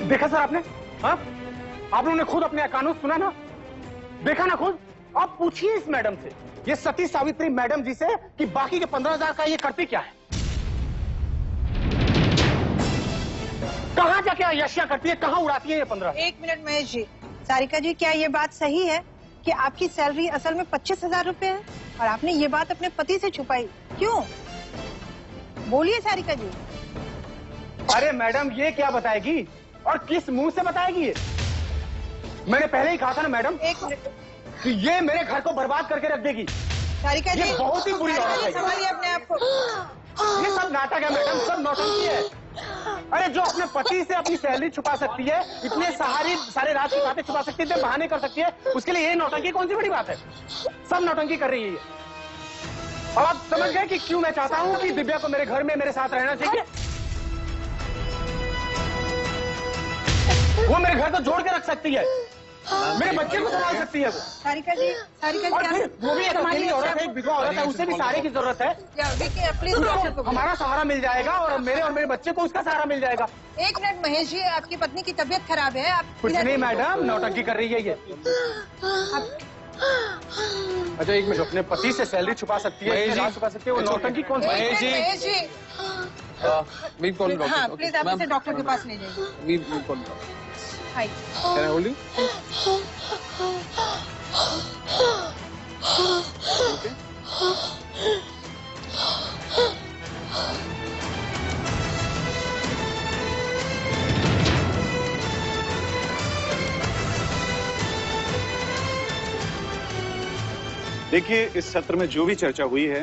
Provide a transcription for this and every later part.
देखा सर आपने? हाँ, आप लोगों ने खुद अपने कानून सुना ना, देखा ना खुद। आप पूछिए इस मैडम से, ये सती सावित्री मैडम जी से, कि बाकी के 15,000 का ये करती क्या है, कहां जाके अय्याशियां करती है, कहां उड़ाती है ये 15? एक मिनट महेश जी, सारिका जी, क्या ये बात सही है कि आपकी सैलरी असल में 25,000 रुपए है और आपने ये बात अपने पति से छुपाई? क्यों? बोलिए सारिका जी। अरे मैडम, ये क्या बताएगी और किस मुंह से बताएगी ये? मैंने पहले ही कहा था ना मैडम, एक मिनट, कि ये मेरे घर को बर्बाद करके रख देगी। सारिका जी, ये बहुत ही बुरी औरत है। संभालिए अपने आप को। ये सब नाटक है मैडम, सब नौटंकी है। अरे जो अपने पति से अपनी सैलरी छुपा सकती है, इतने सारे राज की बातें छुपा सकती है, बहाने कर सकती है, उसके लिए ये नौटंकी कौन सी बड़ी बात है? सब नौटंकी कर रही है ये। अब आप समझ गए कि क्यों मैं चाहता हूं कि दिव्या को मेरे घर में मेरे साथ रहना चाहिए। वो मेरे घर को जोड़ के रख सकती है, मेरे बच्चे को संभाल सकती है वो। सारिका जी, सारिका और जी, फिर वो भी एक अकेली औरत है, एक विधवा औरत है, उसे भी सहारे की जरूरत है। देखिए प्लीज डॉक्टर को। हमारा सहारा मिल जाएगा और मेरे बच्चे को उसका सहारा मिल जाएगा। एक मिनट महेश जी, आपकी पत्नी की तबीयत खराब है, आप कुछ नहीं मैडम, नौटंकी कर रही है ये। अच्छा एक मिनट, अपने पति से सैलरी छुपा सकती है, राज छुपा सकती है, वो नौटंकी कौन सी? महेश जी, हाँ प्लीज आप इसे डॉक्टर के पास ले जाइए। हाय, Can I hold you? Okay. देखिए, इस सत्र में जो भी चर्चा हुई है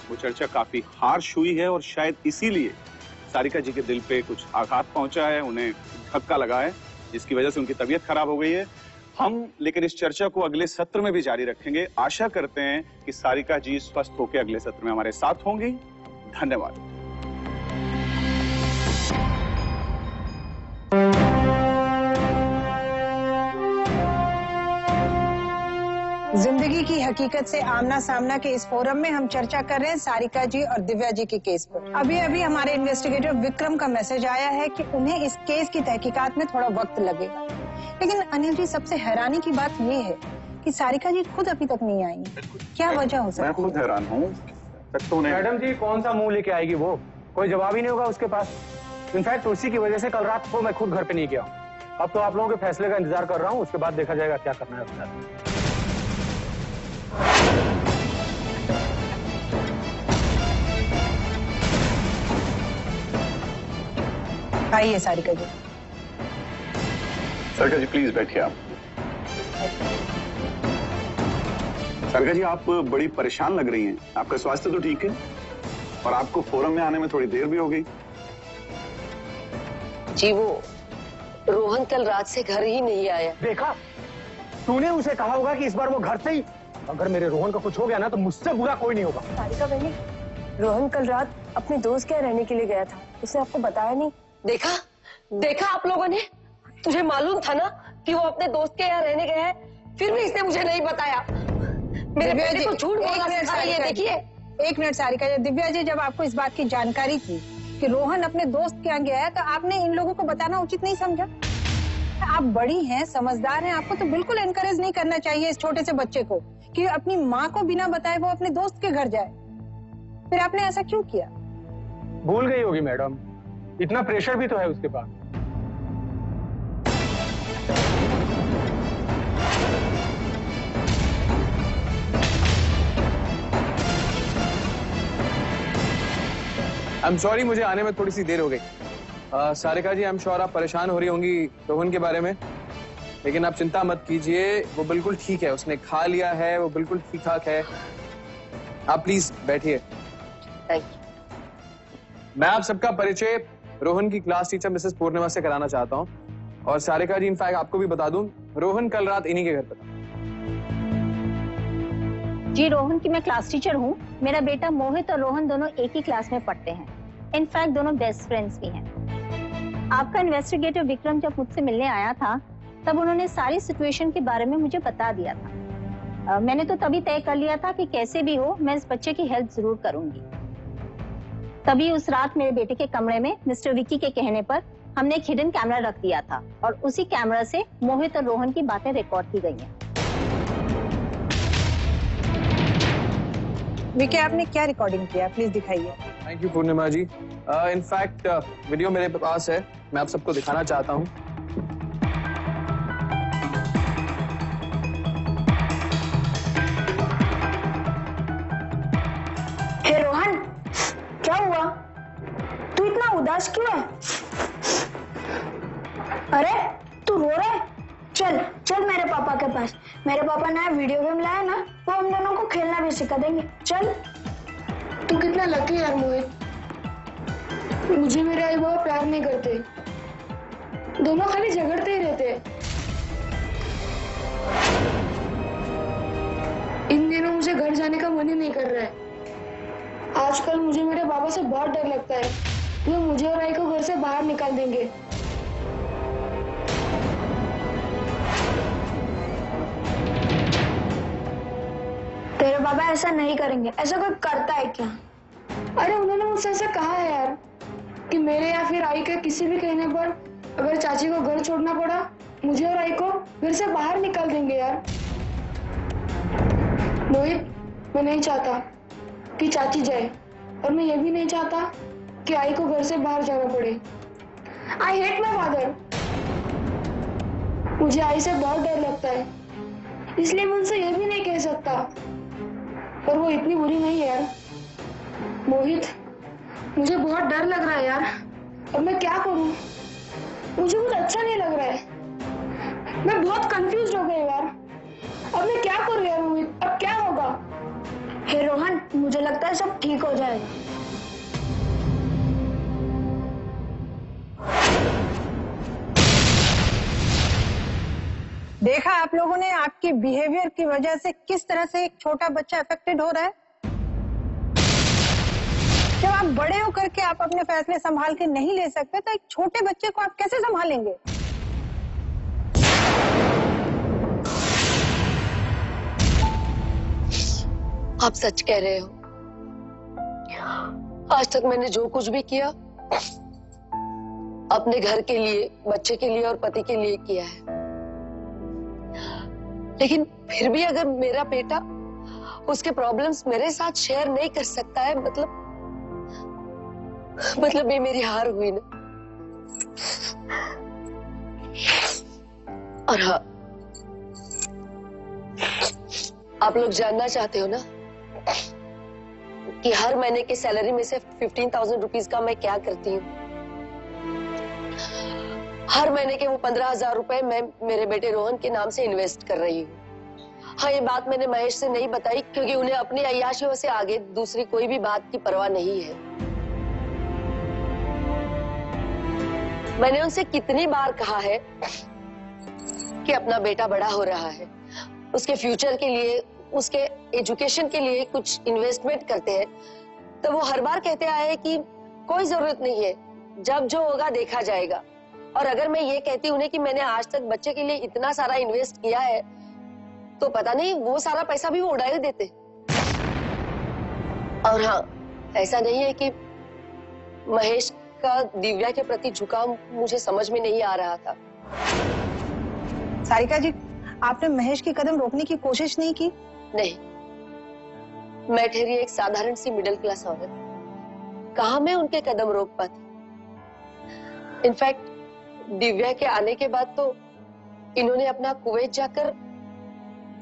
वो चर्चा काफी हार्श हुई है और शायद इसीलिए सारिका जी के दिल पे कुछ आघात पहुंचा है, उन्हें धक्का लगा है, जिसकी वजह से उनकी तबीयत खराब हो गई है। हम लेकिन इस चर्चा को अगले सत्र में भी जारी रखेंगे। आशा करते हैं कि सारिका जी स्वस्थ होकर अगले सत्र में हमारे साथ होंगी। धन्यवाद। जिंदगी की हकीकत से आमना सामना के इस फोरम में हम चर्चा कर रहे हैं सारिका जी और दिव्या जी के केस पर। अभी अभी हमारे इन्वेस्टिगेटर विक्रम का मैसेज आया है कि उन्हें इस केस की तहकीकात में थोड़ा वक्त लगेगा। लेकिन अनिल जी, सबसे हैरानी की बात ये है कि सारिका जी खुद अभी तक नहीं आई हैं। क्या वजह हो सकती है? मैं खुद हैरान हूँ। मैडम जी कौन सा मुंह लेके आएगी वो? कोई जवाब ही नहीं होगा उसके पास। इनफैक्ट उसी की वजह से कल रात को मैं खुद घर पे नहीं गया। अब तो आप लोगों के फैसले का इंतजार कर रहा हूँ, उसके बाद देखा जाएगा क्या करना है। आइए सारिका जी। सारिका जी प्लीज बैठिए आप। सारिका जी आप बड़ी परेशान लग रही हैं। आपका स्वास्थ्य तो ठीक है और आपको फोरम में आने में थोड़ी देर भी हो गई। जी वो रोहन कल रात से घर ही नहीं आया। देखा, तूने उसे कहा होगा कि इस बार वो घर से ही। अगर मेरे रोहन का कुछ हो गया ना तो मुझसे बुरा कोई नहीं होगा। सारिका बहनी, रोहन कल रात अपने दोस्त के यहाँ रहने के लिए गया था, उसने आपको बताया नहीं? देखा आप लोगों ने? तुझे मालूम था ना कि वो अपने दोस्त के यहाँ रहने गया है, फिर भी इसने मुझे नहीं बताया। मेरे बेटे को झूठ बोलना सिखा रही है। देखिए एक मिनट सारिका जी। दिव्या जी, जब आपको इस बात की जानकारी थी कि रोहन अपने दोस्त के यहाँ गया है, तो आपने इन लोगों को बताना उचित नहीं समझा? आप बड़ी हैं, समझदार हैं, आपको तो बिल्कुल एनकरेज नहीं करना चाहिए इस छोटे से बच्चे को कि अपनी माँ को बिना बताए वो अपने दोस्त के घर जाए। फिर आपने ऐसा क्यों किया? भूल गई होगी मैडम, इतना प्रेशर भी तो है उसके पास। आई एम सॉरी, मुझे आने में थोड़ी सी देर हो गई। सारिका जी, आई एम श्योर आप परेशान हो रही होंगी रोहन के बारे में, लेकिन आप चिंता मत कीजिए, वो बिल्कुल ठीक है। उसने खा लिया है, वो बिल्कुल ठीक ठाक है। आप प्लीज बैठिए। Thank you. मैं आप सबका परिचय रोहन की क्लास टीचर मिसेस पूर्णिमा से कराना चाहता हूँ। और सारिका जी, इनफैक्ट आपको भी बता दूं, रोहन कल रात इन्हीं के घर पर था। जी, रोहन की मैं क्लास टीचर हूँ। मेरा बेटा मोहित और रोहन दोनों एक ही क्लास में पढ़ते हैं। इनफैक्ट दोनों बेस्ट फ्रेंड्स भी हैं। आपका इन्वेस्टिगेटर विक्रम जब मुझसे मिलने आया था, तब उन्होंने सारी सिचुएशन के बारे में मुझे बता दिया था। मैंने तो तभी तय कर लिया था कि कैसे भी हो मैं इस बच्चे की हेल्प जरूर करूंगी। तभी उस रात मेरे बेटे के कमरे में मिस्टर विक्की के कहने पर हमने एक हिडन कैमरा रख दिया था और उसी कैमरा से मोहित और रोहन की बातें रिकॉर्ड की गई हैं। विकी, आपने क्या रिकॉर्डिंग किया, प्लीज दिखाइए। Thank you Purnima ji. In fact video मेरे पास है, मैं आप सबको दिखाना चाहता हूँ। हे रोहन, क्या हुआ? तू इतना उदास क्यों है? अरे तू रो रहा है? चल चल मेरे पापा के पास। मेरे पापा नया वीडियो गेम लाया ना, वो हम दोनों को खेलना भी सिखा देंगे। चल। तू कितना लकी यार मोहित। मुझे मेरे आई बाबा प्यार नहीं करते, दोनों खाली झगड़ते ही रहते। इन दिनों मुझे घर जाने का मन ही नहीं कर रहा है। आजकल मुझे मेरे बाबा से बहुत डर लगता है, वो मुझे और आई को घर से बाहर निकाल देंगे। तेरे बाबा ऐसा नहीं करेंगे, ऐसा कोई करता है क्या? अरे उन्होंने मुझसे ऐसा कहा है यार कि मेरे या फिर आई के किसी भी कहने पर अगर चाची को घर छोड़ना पड़ा, मुझे और आई को घर से बाहर निकाल देंगे यार। मोहित, मैं नहीं चाहता कि चाची जाए, और मैं ये भी नहीं चाहता कि आई को घर से बाहर जाना पड़े। I hate my father. मुझे आई से बहुत डर लगता है, इसलिए मैं उनसे ये भी नहीं कह सकता, पर वो इतनी बुरी नहीं है यार। मोहित, मुझे बहुत डर लग रहा है यार, अब मैं क्या करूं? मुझे कुछ अच्छा नहीं लग रहा है, मैं बहुत कंफ्यूज हो गई यार। अब मैं क्या करूं यार मोहित, अब क्या होगा? हे रोहन, मुझे लगता है सब ठीक हो जाएगा। देखा आप लोगों ने आपके बिहेवियर की वजह से किस तरह से एक छोटा बच्चा अफेक्टेड हो रहा है। जब आप बड़े हो करके आप अपने फैसले संभाल के नहीं ले सकते, तो एक छोटे बच्चे को आप कैसे संभालेंगे? आप सच कह रहे हो। आज तक मैंने जो कुछ भी किया अपने घर के लिए, बच्चे के लिए और पति के लिए किया है, लेकिन फिर भी अगर मेरा बेटा उसके प्रॉब्लम्स मेरे साथ शेयर नहीं कर सकता है, मतलब ये मेरी हार हुई ना। और हाँ, आप लोग जानना चाहते हो ना कि हर महीने की सैलरी में से 15,000 रुपीज का मैं क्या करती हूँ। हर महीने के वो 15,000 रुपए मैं मेरे बेटे रोहन के नाम से इन्वेस्ट कर रही हूँ। हाँ, ये बात मैंने महेश से नहीं बताई क्योंकि उन्हें अपनी अय्याशियों से आगे दूसरी कोई भी बात की परवाह नहीं है। मैंने उनसे कितनी बार कहा है कि अपना बेटा बड़ा हो रहा है, उसके फ्यूचर के लिए, उसके एजुकेशन के लिए कुछ इन्वेस्टमेंट करते हैं, तो वो हर बार कहते आए कि कोई जरूरत नहीं है, जब जो होगा देखा जाएगा। और अगर मैं ये कहती उन्हें कि मैंने आज तक बच्चे के लिए इतना सारा इन्वेस्ट किया है, तो पता नहीं वो सारा पैसा भी वो उड़ा ही देते। और हाँ, ऐसा नहीं है कि महेश का दिव्या के प्रति झुकाव मुझे समझ में नहीं आ रहा था। सारिका जी, आपने महेश की कदम रोकने की कोशिश नहीं की? नहीं, मैं ठहरी एक साधारण सी मिडिल क्लास औरत, कहाँ मैं उनके कदम रोक पाती। इनफैक्ट दिव्या के आने के बाद तो इन्होंने अपना कुवैत जाकर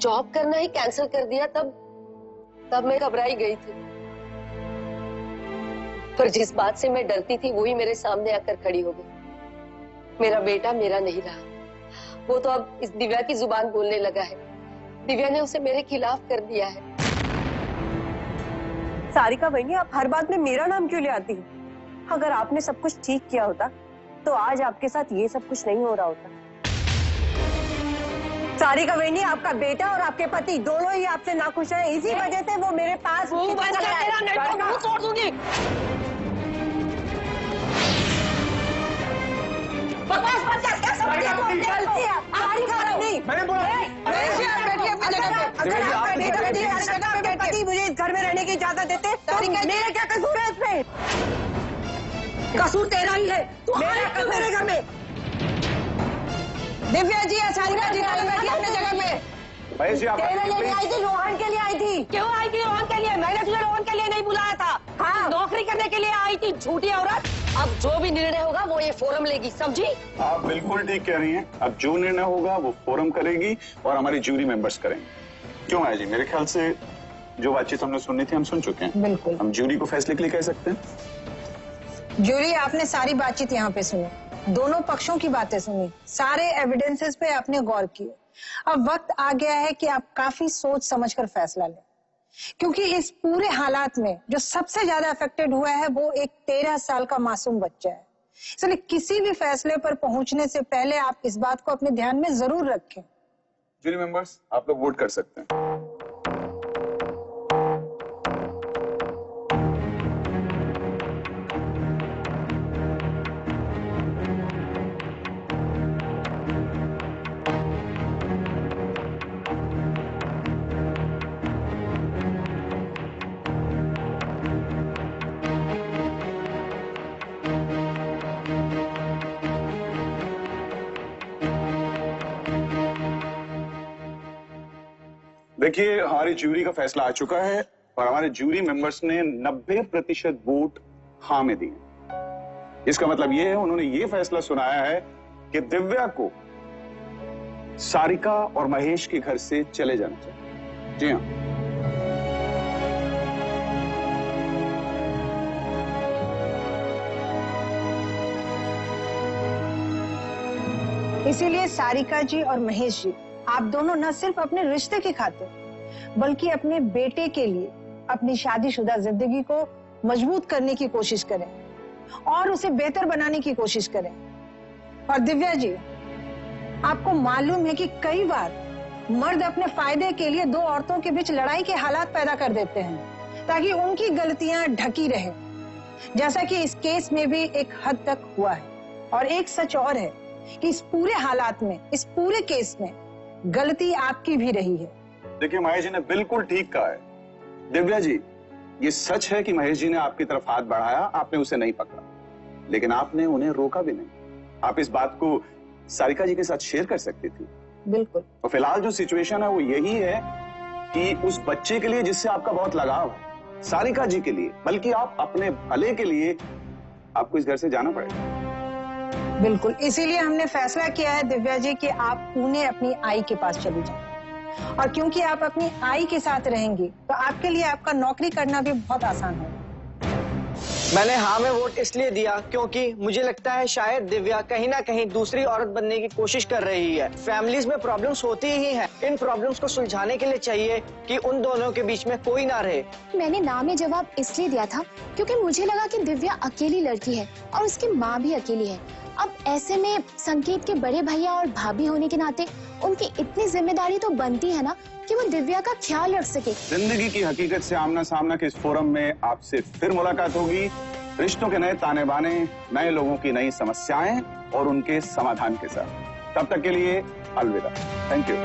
जॉब करना ही कैंसिल कर दिया। तब मैं घबराई गई थी, पर जिस बात से मैं डरती थी वही मेरे सामने आकर खड़ी हो गई। मेरा बेटा मेरा नहीं रहा, वो तो अब इस दिव्या की जुबान बोलने लगा है। दिव्या ने उसे मेरे खिलाफ कर दिया है। सारिका बहनी, आप हर बात में मेरा नाम क्यों ले आती हैं? अगर आपने सब कुछ ठीक किया होता तो आज आपके साथ ये सब कुछ नहीं हो रहा होता। सारिका बहनी, आपका बेटा और आपके पति दोनों ही आपसे नाखुश हैं, इसी वजह से वो मेरे पास मुंह बंद कर तेरा, नहीं तो मुंह तोड़ दूंगी। बकवास मत कर, क्या समझती है तू? गलती है सारिका नहीं। मैंने बोला पति मुझे इस घर में रहने की इजाजत देते, तो मेरा क्या कसूर है इसमें? कसूर तेरा ही है, तू आई क्यों मेरे घर में? दिव्या जी या सारिका जी कल बैठी अपने जगह पे। महेश जी आप तेरे लिए नहीं आई थी, रोहन के लिए आई थी। क्यों आई थी रोहन के लिए? मैंने तुझे रोहन के लिए नहीं बुलाया था। हाँ, नौकरी करने के लिए आई थी, झूठी औरत। अब जो भी निर्णय होगा वो ये फोरम लेगी, समझी? आप बिल्कुल ठीक कह रही हैं। अब जो निर्णय होगा वो फोरम करेगी और हमारे जूरी मेंबर्स करेंगे। क्यों माया जी, मेरे ख्याल से जो बातचीत हमने सुननी थी हम सुन चुके हैं। बिल्कुल। हम जूरी को फैसले के लिए कह सकते हैं। जूरी, आपने सारी बातचीत यहाँ पे सुनी, दोनों पक्षों की बातें सुनी, सारे एविडेंसेस पे आपने गौर किए। अब वक्त आ गया है कि आप काफी सोच समझकर फैसला लें, क्योंकि इस पूरे हालात में जो सबसे ज्यादा अफेक्टेड हुआ है वो एक 13 साल का मासूम बच्चा है। इसलिए किसी भी फैसले पर पहुंचने से पहले आप इस बात को अपने ध्यान में जरूर रखें। जूरी मेंबर्स, आप लोग वोट कर सकते हैं। देखिए, हमारी जूरी का फैसला आ चुका है और हमारे जूरी मेंबर्स ने 90% वोट हाँ में दिए। इसका मतलब ये है उन्होंने ये फैसला सुनाया है कि दिव्या को सारिका और महेश के घर से चले जाना चाहिए। जी हाँ। इसीलिए सारिका जी और महेश जी, आप दोनों न सिर्फ अपने रिश्ते की खातिर बल्कि अपने बेटे के लिए अपनी शादीशुदा जिंदगी को मजबूत करने की कोशिश करें और उसे बेहतर बनाने की कोशिश करें। और दिव्या जी, आपको मालूम है कि कई बार मर्द अपने फायदे के लिए दो औरतों के बीच लड़ाई के हालात पैदा कर देते हैं ताकि उनकी गलतियां ढकी रहें, जैसा कि इस केस में भी एक हद तक हुआ है। और एक सच और है कि इस पूरे हालात में, इस पूरे केस में गलती आपकी भी रही है। देखिए, महेश जी ने बिल्कुल ठीक कहा है। दिव्या जी, ये सच है कि महेश जी ने आपकी तरफ हाथ बढ़ाया, आपने उसे नहीं पकड़ा, लेकिन आपने उन्हें रोका भी नहीं। आप इस बात को सारिका जी के साथ शेयर कर सकती थी। बिल्कुल। और फिलहाल जो सिचुएशन है वो यही है कि उस बच्चे के लिए जिससे आपका बहुत लगाव है, सारिका जी के लिए, बल्कि आप अपने भले के लिए आपको इस घर से जाना पड़ेगा। बिल्कुल, इसीलिए हमने फैसला किया है दिव्या जी कि आप पुणे अपनी आई के पास चली जाएं। और क्योंकि आप अपनी आई के साथ रहेंगी तो आपके लिए आपका नौकरी करना भी बहुत आसान होगा। मैंने हाँ में वोट इसलिए दिया क्योंकि मुझे लगता है शायद दिव्या कहीं ना कहीं दूसरी औरत बनने की कोशिश कर रही है। फैमिलीज में प्रॉब्लम्स होती ही हैं। इन प्रॉब्लम्स को सुलझाने के लिए चाहिए कि उन दोनों के बीच में कोई ना रहे। मैंने ना में जवाब इसलिए दिया था क्योंकि मुझे लगा कि दिव्या अकेली लड़की है और उसकी माँ भी अकेली है। अब ऐसे में संकेत के बड़े भैया और भाभी होने के नाते उनकी इतनी जिम्मेदारी तो बनती है ना कि वो दिव्या का ख्याल रख सके। जिंदगी की हकीकत से आमना सामना के इस फोरम में आपसे फिर मुलाकात होगी, रिश्तों के नए ताने बाने, नए लोगों की नई समस्याएं और उनके समाधान के साथ। तब तक के लिए अलविदा। Thank you.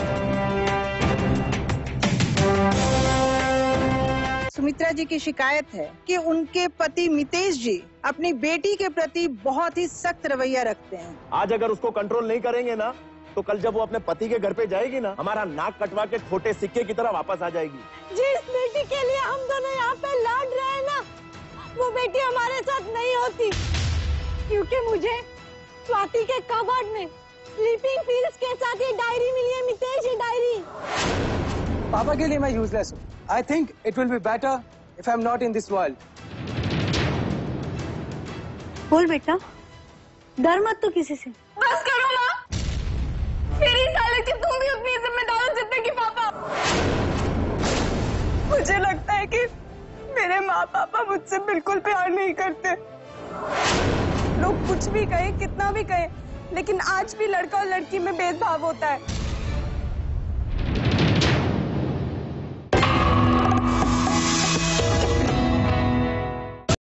सुमित्रा जी की शिकायत है कि उनके पति मितेश जी अपनी बेटी के प्रति बहुत ही सख्त रवैया रखते हैं। आज अगर उसको कंट्रोल नहीं करेंगे ना तो कल जब वो अपने पति के घर पे जाएगी ना, हमारा नाक कटवा के छोटे सिक्के की तरह वापस आ जाएगी। जिस बेटी के लिए हम दोनों यहाँ पे लड़ रहे हैं ना, वो बेटी हमारे साथ नहीं होती, क्योंकि मुझे स्वाति के कबर्ड में स्लीपिंग पिल्स के साथ ये डायरी मिली है। मितेश, ये डायरी पापा के लिए मैं यूजलेस हूँ। I think it will be better if I'm not in this world. बोल बेटा, डर मत तो किसी से। बस करो माँ, मेरी साले की तुम भी उतनी जिम्मेदार हो जितने की पापा। मुझे लगता है कि मेरे माँ पापा मुझसे बिल्कुल प्यार नहीं करते। लोग कुछ भी कहे, कितना भी कहे, लेकिन आज भी लड़का और लड़की में भेदभाव होता है।